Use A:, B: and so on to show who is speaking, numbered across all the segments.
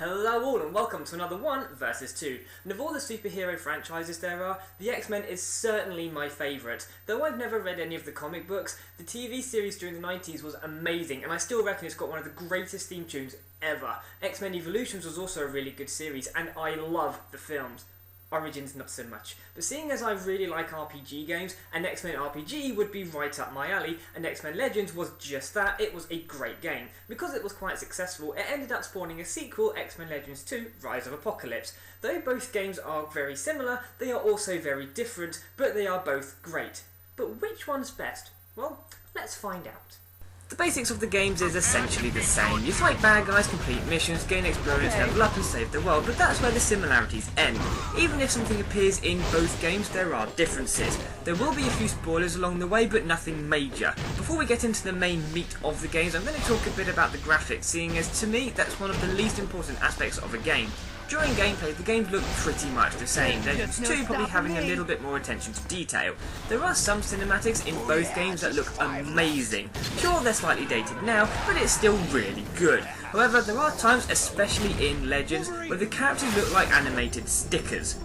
A: Hello all and welcome to another 1 vs 2. And of all the superhero franchises there are, the X-Men is certainly my favourite. Though I've never read any of the comic books, the TV series during the 90s was amazing and I still reckon it's got one of the greatest theme tunes ever. X-Men Evolutions was also a really good series and I love the films. Origins not so much, but seeing as I really like RPG games, an X-Men RPG would be right up my alley, and X-Men Legends was just that. It was a great game. Because it was quite successful, it ended up spawning a sequel, X-Men Legends 2, Rise of Apocalypse. Though both games are very similar, they are also very different, but they are both great. But which one's best? Well, let's find out. The basics of the games is essentially the same. You fight bad guys, complete missions, gain experience, level up and save the world, but that's where the similarities end. Even if something appears in both games, there are differences. There will be a few spoilers along the way, but nothing major. Before we get into the main meat of the games, I'm going to talk a bit about the graphics, seeing as to me that's one of the least important aspects of a game. During gameplay, the games look pretty much the same, Legends 2 probably having a little bit more attention to detail. There are some cinematics in both games that look amazing. Sure, they're slightly dated now, but it's still really good. However, there are times, especially in Legends, where the characters look like animated stickers.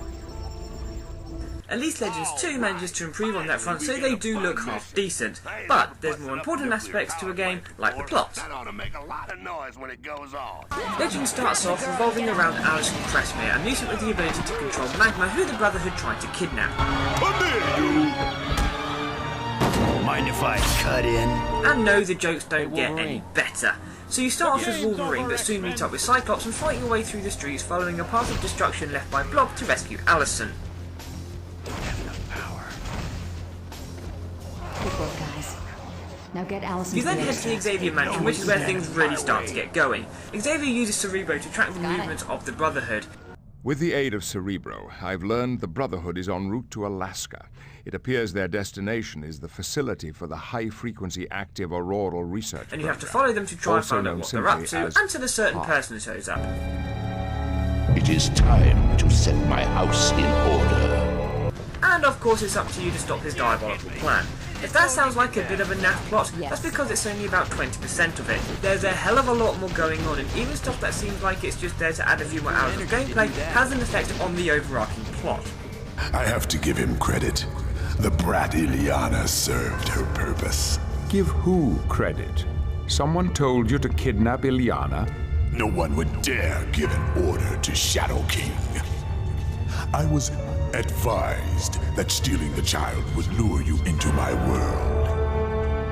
A: At least Legends 2 manages to improve on that front, so they do look half decent. But there's more important aspects to a game, like the plot. Legends starts off revolving around Alice and Cressmere, a mutant with the ability to control magma who the Brotherhood tried to kidnap.
B: Mind if I cut in?
A: And no, the jokes don't get any better. So you start off as Wolverine, but soon meet up with Cyclops and fight your way through the streets following a path of destruction left by Blob to rescue Allison.
C: Now get Allison.
A: You then head to the Xavier Mansion, which is where things really start to get going. Xavier uses Cerebro to track the movements of the Brotherhood.
D: With the aid of Cerebro, I've learned the Brotherhood is en route to Alaska. It appears their destination is the facility for the high-frequency active auroral research
A: and you have to follow them to try and find out what they're up to, until a certain person shows up.
B: It is time to set my house in order.
A: And of course it's up to you to stop his diabolical plan. If that sounds like a bit of a naff plot, that's because it's only about 20% of it. There's a hell of a lot more going on, and even stuff that seems like it's just there to add a few more hours of gameplay has an effect on the overarching plot.
E: I have to give him credit. The brat Ileana served her purpose.
D: Give who credit? Someone told you to kidnap Ileana?
E: No one would dare give an order to Shadow King. I was advised that stealing the child would lure you into my world.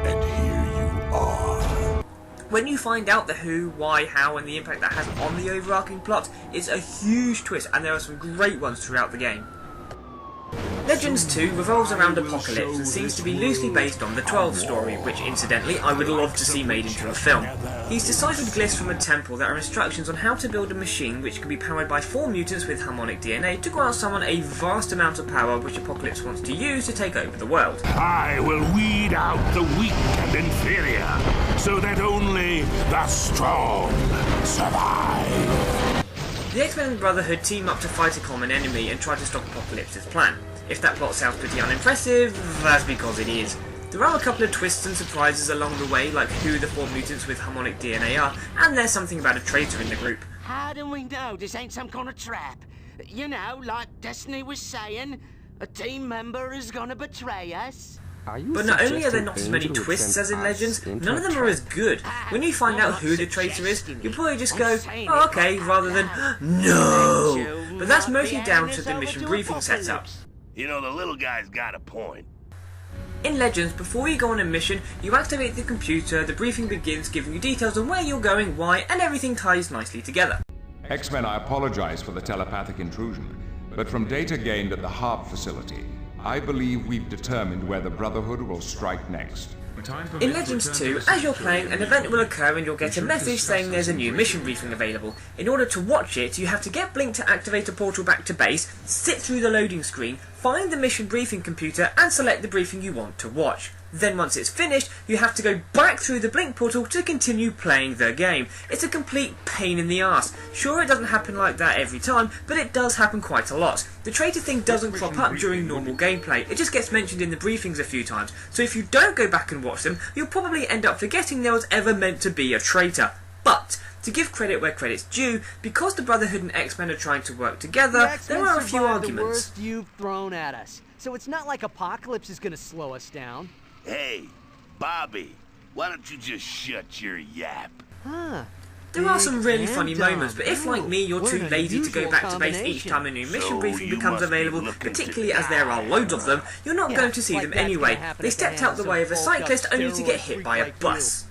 E: And here you are.
A: When you find out the who, why, how, and the impact that has on the overarching plot, it's a huge twist, and there are some great ones throughout the game. Legends 2 revolves around Apocalypse and seems to be loosely based on the 12 story, which incidentally I would love to see made into a film. He's deciphered glyphs from a temple that are instructions on how to build a machine which can be powered by 4 mutants with harmonic DNA to grant someone a vast amount of power which Apocalypse wants to use to take over the world.
B: I will weed out the weak and inferior, so that only the strong survive.
A: The X-Men and Brotherhood team up to fight a common enemy and try to stop Apocalypse's plan. If that plot sounds pretty unimpressive, that's because it is. There are a couple of twists and surprises along the way, like who the 4 mutants with harmonic DNA are, and there's something about a traitor in the group.
F: How do we know this ain't some kind of trap? You know, like Destiny was saying, a team member is gonna betray us.
A: But not only are there not as many twists as in Legends, none of them are as good. When you find out who the traitor is, you'll probably just go, oh, okay, rather than, no! But that's mostly down to the mission briefing setup.
B: You know, the little guy's got a point.
A: In Legends, before you go on a mission, you activate the computer, the briefing begins giving you details on where you're going, why, and everything ties nicely together.
D: X-Men, I apologize for the telepathic intrusion, but from data gained at the HARP facility, I believe we've determined where the Brotherhood will strike next.
A: In Legends 2, as you're playing, an event will occur and you'll get a message saying there's a new mission briefing available. In order to watch it, you have to get Blink to activate a portal back to base, sit through the loading screen, find the mission briefing computer, and select the briefing you want to watch. Then once it's finished, you have to go back through the Blink portal to continue playing the game. It's a complete pain in the arse. Sure, it doesn't happen like that every time, but it does happen quite a lot. The traitor thing doesn't crop up during normal gameplay, it just gets mentioned in the briefings a few times, so if you don't go back and watch them, you'll probably end up forgetting there was ever meant to be a traitor. But To give credit where credit's due, because the Brotherhood and X-Men are trying to work together, there are a few arguments.
G: The worst you've thrown at us, so it's not like Apocalypse is gonna slow us down.
B: Hey, Bobby, why don't you just shut your yap?
G: Huh.
A: There are some really funny moments, but if, like me, you're too lazy to go back to base each time a new mission briefing becomes available, particularly as there are loads of them, you're not going to see them anyway. They stepped out the way of a cyclist only to get hit by a bus.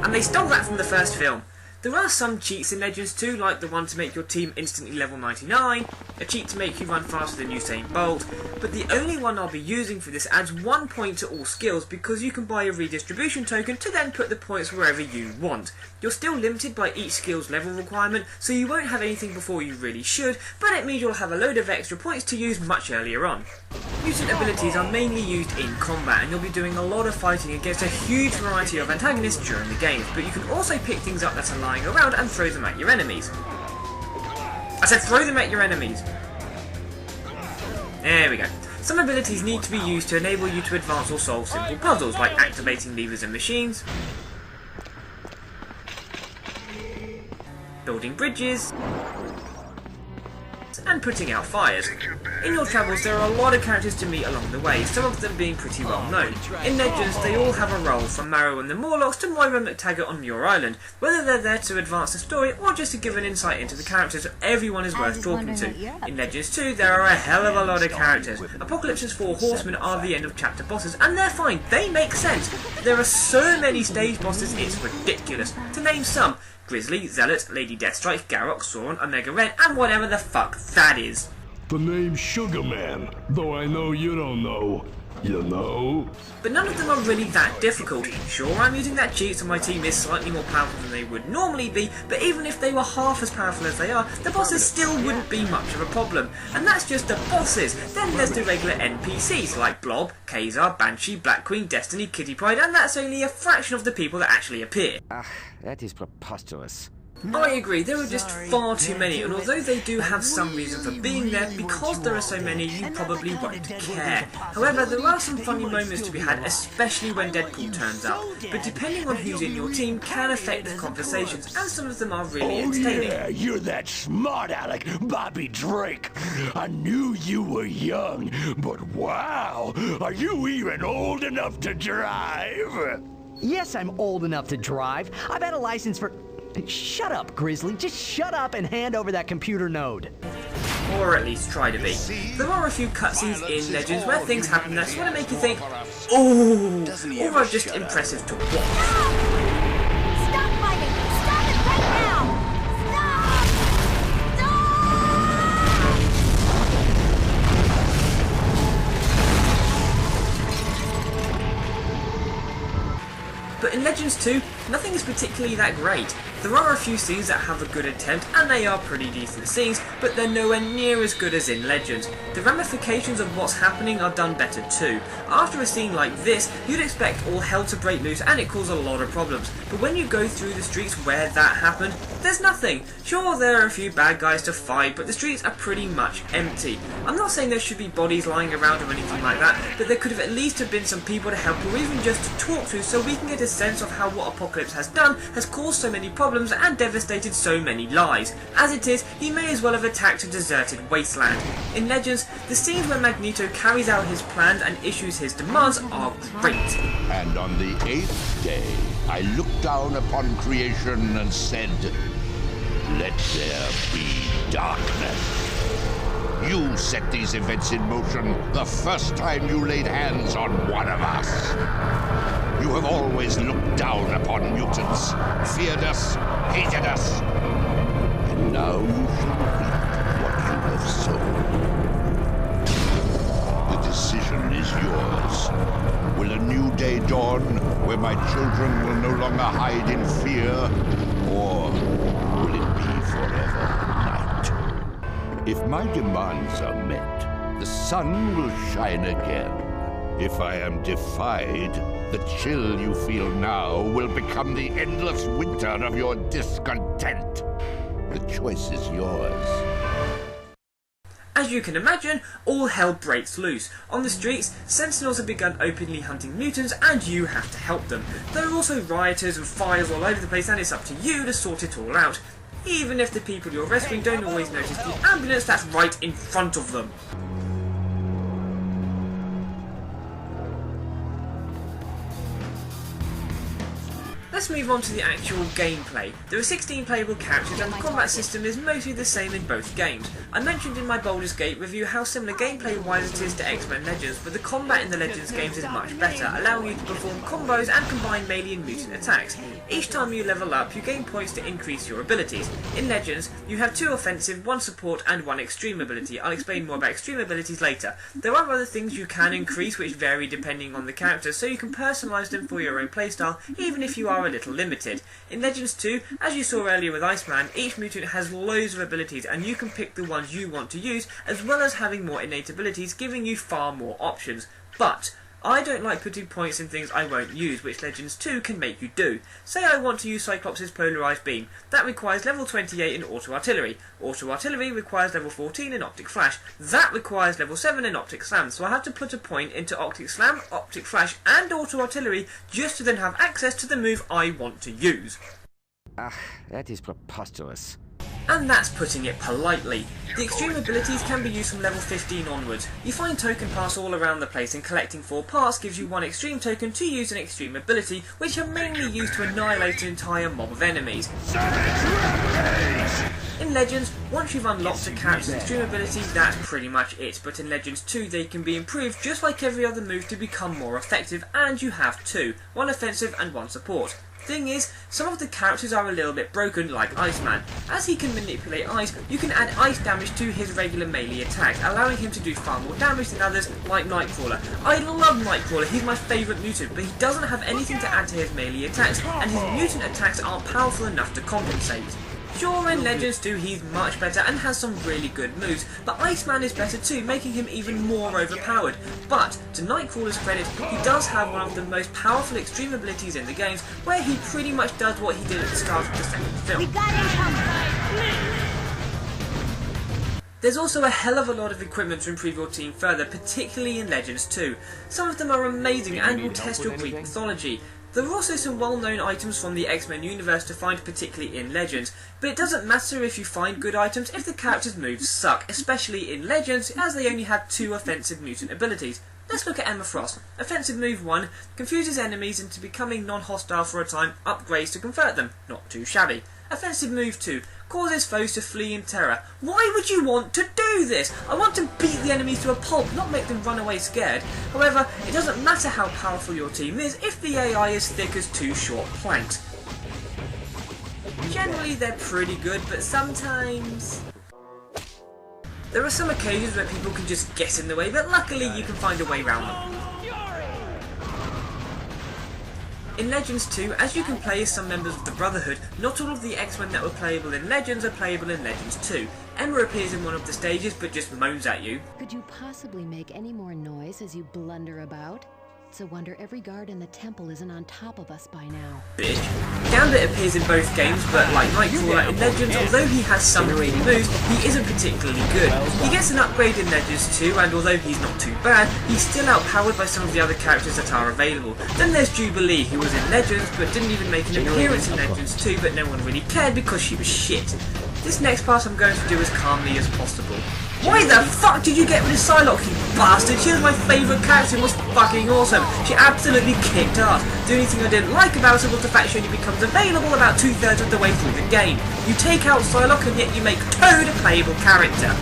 A: And they stole that from the first film. There are some cheats in Legends 2, like the one to make your team instantly level 99, a cheat to make you run faster than Usain Bolt, but the only one I'll be using for this adds 1 point to all skills because you can buy a redistribution token to then put the points wherever you want. You're still limited by each skill's level requirement, so you won't have anything before you really should, but it means you'll have a load of extra points to use much earlier on. Mutant abilities are mainly used in combat, and you'll be doing a lot of fighting against a huge variety of antagonists during the games, but you can also pick things up that are lying around and throw them at your enemies. I said throw them at your enemies. There we go. Some abilities need to be used to enable you to advance or solve simple puzzles, like activating levers and machines, building bridges, and putting out fires. In your travels there are a lot of characters to meet along the way, some of them being pretty well known. In Legends they all have a role, from Marrow and the Morlocks to Moira McTaggart on Muir Island, whether they're there to advance the story or just to give an insight into the characters. Everyone is worth talking to. In Legends 2 there are a hell of a lot of characters. Apocalypse's 4 horsemen are the end of chapter bosses, and they're fine, they make sense. There are so many stage bosses it's ridiculous. To name some: Grizzly, Zealot, Lady Deathstrike, Garrock, Sauron, Omega Red, and whatever the fuck that is.
B: The name's Sugar Man, though I know you don't know. You know?
A: But none of them are really that difficult. Sure, I'm using that cheat so my team is slightly more powerful than they would normally be, but even if they were half as powerful as they are, the bosses still wouldn't be much of a problem. And that's just the bosses. Then there's the regular NPCs like Blob, Kazar, Banshee, Black Queen, Destiny, Kitty Pryde, and that's only a fraction of the people that actually appear.
F: That is preposterous.
A: I agree, there are just far too many, and although they do have some reason for being there, because there are so many, you probably won't care. However, there are some funny moments to be had, especially when Deadpool turns up, but depending on who's in your team can affect the conversations, and some of them are really entertaining.
B: Yeah, you're that smart aleck, Bobby Drake. I knew you were young, but wow, are you even old enough to drive?
G: Yes, I'm old enough to drive. I've had a license for... Shut up, Grizzly. Just shut up and hand over that computer node.
A: Or at least try to be. There are a few cutscenes in Legends where things happen that sort of make you think, ooh, or are just impressive to watch.
H: Stop fighting! Stop it right now! Stop! Stop!
A: But in Legends 2, nothing is particularly that great. There are a few scenes that have a good attempt, and they are pretty decent scenes, but they're nowhere near as good as in Legends. The ramifications of what's happening are done better too. After a scene like this, you'd expect all hell to break loose and it caused a lot of problems, but when you go through the streets where that happened, there's nothing. Sure, there are a few bad guys to fight, but the streets are pretty much empty. I'm not saying there should be bodies lying around or anything like that, but there could have at least have been some people to help or even just to talk to so we can get a sense of how what Apocalypse has done has caused so many problems and devastated so many lives. As it is, he may as well have attacked a deserted wasteland. In Legends, the scenes where Magneto carries out his plans and issues his demands are great.
B: And on the 8th day, I looked down upon creation and said, let there be darkness. You set these events in motion the first time you laid hands on one of us. You have always looked down upon mutants, feared us, hated us. And now you shall reap what you have sown. The decision is yours. Will a new day dawn where my children will no longer hide in fear, or will it be forever night? If my demands are met, the sun will shine again. If I am defied, the chill you feel now will become the endless winter of your discontent. The choice is yours.
A: As you can imagine, all hell breaks loose. On the streets, sentinels have begun openly hunting mutants and you have to help them. There are also rioters and fires all over the place and it's up to you to sort it all out. Even if the people you're rescuing don't always notice the ambulance that's right in front of them. Let's move on to the actual gameplay. There are 16 playable characters and the combat system is mostly the same in both games. I mentioned in my Baldur's Gate review how similar gameplay-wise it is to X-Men Legends, but the combat in the Legends games is much better, allowing you to perform combos and combine melee and mutant attacks. Each time you level up, you gain points to increase your abilities. In Legends, you have 2 offensive, 1 support and 1 extreme ability. I'll explain more about extreme abilities later. There are other things you can increase which vary depending on the character, so you can personalise them for your own playstyle, even if you are a little limited. In Legends 2, as you saw earlier with Iceman, each mutant has loads of abilities and you can pick the ones you want to use, as well as having more innate abilities, giving you far more options. But I don't like putting points in things I won't use, which Legends 2 can make you do. Say I want to use Cyclops' polarised beam. That requires level 28 in auto artillery. Auto artillery requires level 14 in optic flash. That requires level 7 in optic slam, so I have to put a point into optic slam, optic flash and auto artillery just to then have access to the move I want to use.
F: That is preposterous.
A: And that's putting it politely. The extreme abilities can be used from level 15 onwards. You find token parts all around the place and collecting 4 parts gives you 1 extreme token to use an extreme ability, which are mainly used to annihilate an entire mob of enemies. In Legends, once you've unlocked a character's extreme ability, that's pretty much it, but in Legends 2 they can be improved just like every other move to become more effective, and you have 2, 1 offensive and 1 support. Thing is, some of the characters are a little bit broken, like Iceman. As he can manipulate ice, you can add ice damage to his regular melee attacks, allowing him to do far more damage than others, like Nightcrawler. I love Nightcrawler, he's my favourite mutant, but he doesn't have anything to add to his melee attacks, and his mutant attacks aren't powerful enough to compensate. Sure, in Legends 2 he's much better and has some really good moves, but Iceman is better too, making him even more overpowered. But, to Nightcrawler's credit, he does have one of the most powerful extreme abilities in the games, where he pretty much does what he did at the start of the second film.
H: We got incoming!
A: There's also a hell of a lot of equipment to improve your team further, particularly in Legends 2. Some of them are amazing and will test your Greek mythology. There are also some well-known items from the X-Men universe to find, particularly in Legends, but it doesn't matter if you find good items if the character's moves suck, especially in Legends, as they only have 2 offensive mutant abilities. Let's look at Emma Frost. Offensive move 1, confuses enemies into becoming non-hostile for a time, upgrades to convert them, not too shabby. Offensive move 2, causes foes to flee in terror. Why would you want to do this? I want to beat the enemies to a pulp, not make them run away scared. However, it doesn't matter how powerful your team is if the AI is thick as 2 short planks. Generally they're pretty good, but sometimes there are some occasions where people can just get in the way, but luckily you can find a way around them. In Legends 2, as you can play as some members of the Brotherhood, not all of the X-Men that were playable in Legends are playable in Legends 2. Emma appears in one of the stages, but just moans at you.
I: Could you possibly make any more noise as you blunder about? It's a wonder every guard in the temple isn't on top of us by now.
A: Bitch. Gambit appears in both games, but like Nightcrawler in Legends, although he has some really moves, he isn't particularly good. He gets an upgrade in Legends 2, and although he's not too bad, he's still outpowered by some of the other characters that are available. Then there's Jubilee, who was in Legends, but didn't even make an appearance in Legends 2, but no one really cared because she was shit. This next part I'm going to do as calmly as possible. Why the fuck did you get rid of Psylocke, you bastard? She was my favourite character and was fucking awesome. She absolutely kicked ass. The only thing I didn't like about her was the fact she only becomes available about 2/3 of the way through the game. You take out Psylocke and yet you make Toad a playable character.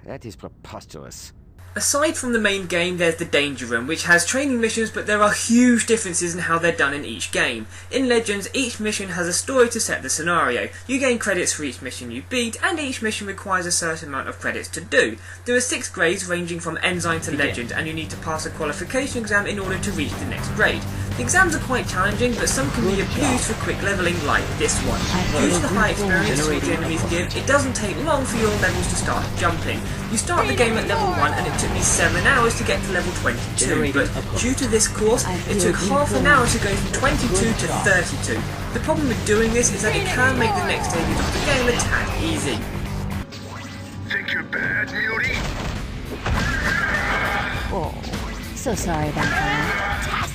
F: That is preposterous.
A: Aside from the main game, there's the Danger Room, which has training missions, but there are huge differences in how they're done in each game. In Legends, each mission has a story to set the scenario. You gain credits for each mission you beat, and each mission requires a certain amount of credits to do. There are 6 grades ranging from Ensign to Legend, and you need to pass a qualification exam in order to reach the next grade. The exams are quite challenging, but some can be abused for quick leveling, like this one. Due to the high experience which enemies give, it doesn't take long for your levels to start jumping. You start the game at level 1, and it took me 7 hours to get to level 22, but due to this course, it took half an hour to go from 22 to 32. The problem with doing this is that it can make the next stages of the game a tad easy.
E: Think you're bad, Mutie?
I: So sorry about that.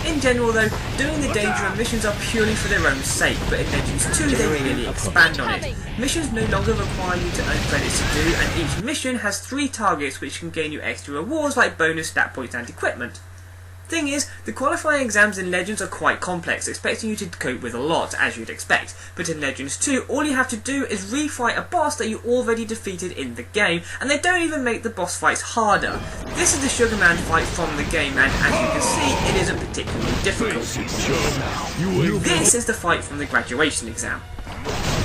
A: In general though, doing the danger and missions are purely for their own sake, but in Legends 2 they really expand on it. Missions no longer require you to earn credits to do, and each mission has 3 targets which can gain you extra rewards like bonus stat points and equipment. Thing is, the qualifying exams in Legends are quite complex, expecting you to cope with a lot, as you'd expect, but in Legends 2 all you have to do is refight a boss that you already defeated in the game, and they don't even make the boss fights harder. This is the Sugar Man fight from the game, and as you can see, it isn't particularly difficult. This is the fight from the graduation exam.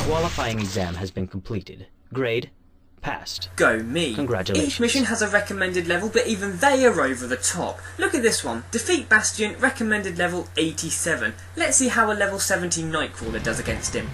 J: Qualifying exam has been completed. Grade: passed.
A: Go me.
J: Congratulations.
A: Each mission has a recommended level, but even they are over the top. Look at this one. Defeat Bastion, recommended level 87. Let's see how a level 70 Nightcrawler does against him.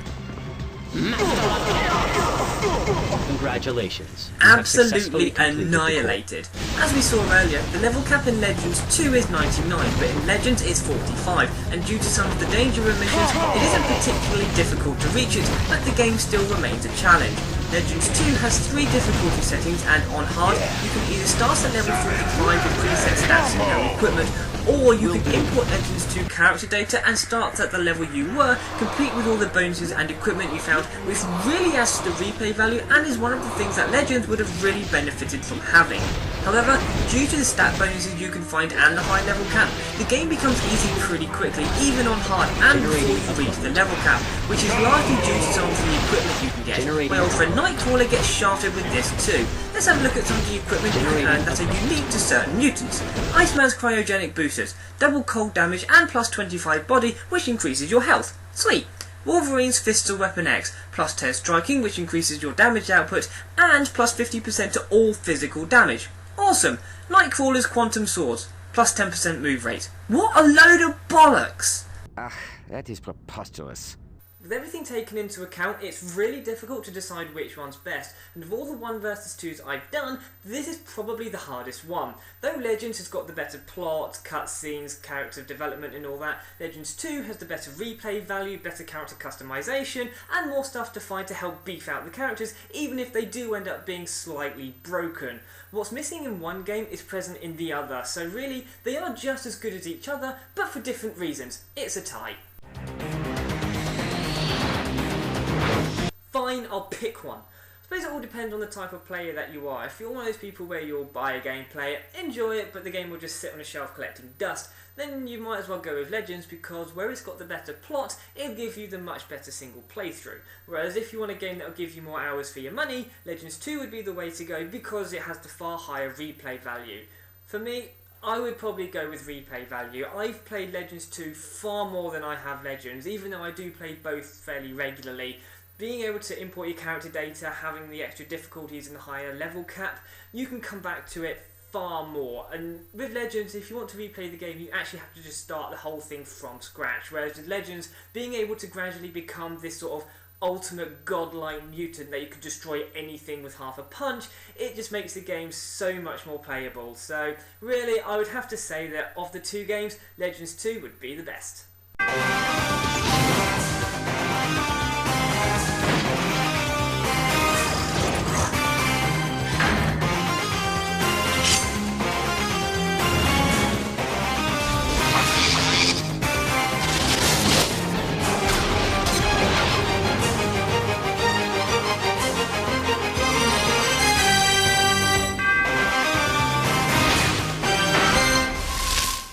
J: Congratulations.
A: Absolutely annihilated. As we saw earlier, the level cap in Legends 2 is 99, but in Legends it's 45, and due to some of the danger missions, it isn't particularly difficult to reach it, but the game still remains a challenge. Legends 2 has 3 difficulty settings, and on hard, you can either start at level 45 with preset stats and no equipment, or you can import Legends 2 character data and start at the level you were, complete with all the bonuses and equipment you found, which really adds to the replay value and is one of the things that Legends would have really benefited from having. However, due to the stat bonuses you can find and the high level cap, the game becomes easy pretty quickly, even on hard and before you reach the level cap, which is largely due to some of the equipment you can get. My old friend Nightcrawler gets shafted with this too. Let's have a look at some of the equipment you can earn that are unique to certain mutants. Iceman's cryogenic boosters, double cold damage and plus 25 body, which increases your health. Sweet. Wolverine's Fistal Weapon X, plus 10 striking, which increases your damage output, and plus 50% to all physical damage. Awesome. Nightcrawler's Quantum Swords, plus 10% move rate. What a load of bollocks!
F: That is preposterous.
A: With everything taken into account, it's really difficult to decide which one's best, and of all the 1 vs 2s I've done, this is probably the hardest one. Though Legends has got the better plot, cutscenes, character development and all that, Legends 2 has the better replay value, better character customization, and more stuff to find to help beef out the characters, even if they do end up being slightly broken. What's missing in one game is present in the other, so really, they are just as good as each other, but for different reasons. It's a tie. Fine, I'll pick one. I suppose it all depends on the type of player that you are. If you're one of those people where you'll buy a game, play it, enjoy it, but the game will just sit on a shelf collecting dust, then you might as well go with Legends, because where it's got the better plot, it'll give you the much better single playthrough. Whereas if you want a game that will give you more hours for your money, Legends 2 would be the way to go because it has the far higher replay value. For me, I would probably go with replay value. I've played Legends 2 far more than I have Legends, even though I do play both fairly regularly. Being able to import your character data, having the extra difficulties and the higher level cap, you can come back to it far more. And with Legends, if you want to replay the game, you actually have to just start the whole thing from scratch. Whereas with Legends, being able to gradually become this sort of ultimate godlike mutant that you can destroy anything with half a punch, it just makes the game so much more playable. So really, I would have to say that of the 2 games, Legends 2 would be the best.